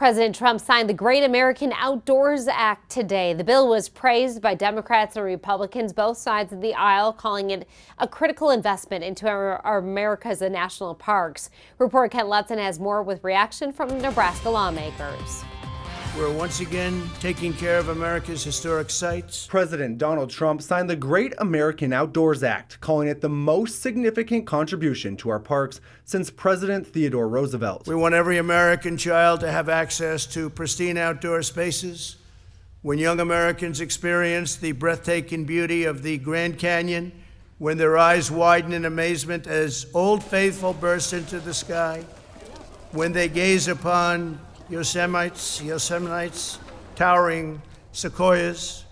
President Trump signed the Great American Outdoors Act today. The bill was praised by Democrats and Republicans, both sides of the aisle, calling it a critical investment into our America's national parks. Reporter Kent Lutzen has more with reaction from Nebraska lawmakers. We're once again taking care of America's historic sites. President Donald Trump signed the Great American Outdoors Act, calling it the most significant contribution to our parks since President Theodore Roosevelt. We want every American child to have access to pristine outdoor spaces. When young Americans experience the breathtaking beauty of the Grand Canyon, when their eyes widen in amazement as Old Faithful bursts into the sky, when they gaze upon Yosemite's towering sequoias,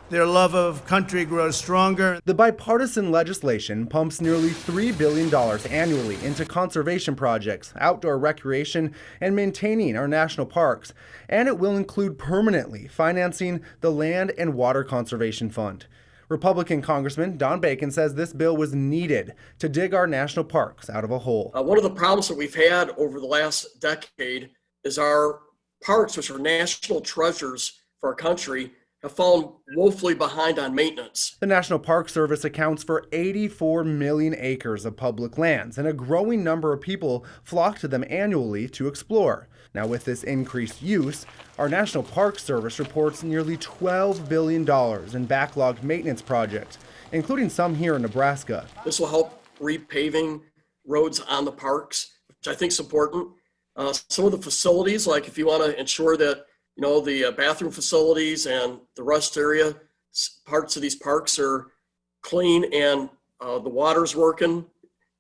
their love of country grows stronger. The bipartisan legislation pumps nearly $3 billion annually into conservation projects, outdoor recreation, and maintaining our national parks. And it will include permanently financing the Land and Water Conservation Fund. Republican Congressman Don Bacon says this bill was needed to dig our national parks out of a hole. One of the problems that we've had over the last decade is our parks, which are national treasures for our country, have fallen woefully behind on maintenance. The National Park Service accounts for 84 million acres of public lands, and a growing number of people flock to them annually to explore. Now, with this increased use, our National Park Service reports nearly $12 billion in backlogged maintenance projects, including some here in Nebraska. This will help repaving roads on the parks, which I think is important. Some of the facilities, like if you want to ensure that, the bathroom facilities and the rest area, parts of these parks are clean and the water's working,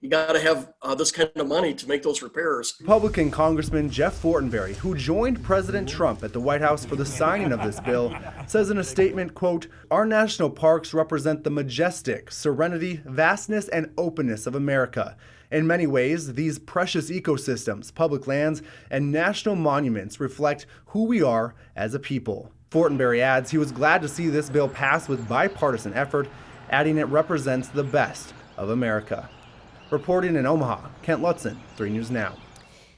you got to have this kind of money to make those repairs. Republican Congressman Jeff Fortenberry, who joined President Trump at the White House for the signing of this bill, says in a statement, quote, "Our national parks represent the majestic serenity, vastness, and openness of America. In many ways, these precious ecosystems, public lands, and national monuments reflect who we are as a people." Fortenberry adds he was glad to see this bill pass with bipartisan effort, adding it represents the best of America. Reporting in Omaha, Kent Lutzen, 3 News Now.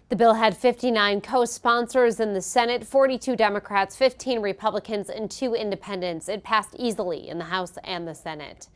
The bill had 59 co-sponsors in the Senate, 42 Democrats, 15 Republicans, and 2 independents. It passed easily in the House and the Senate.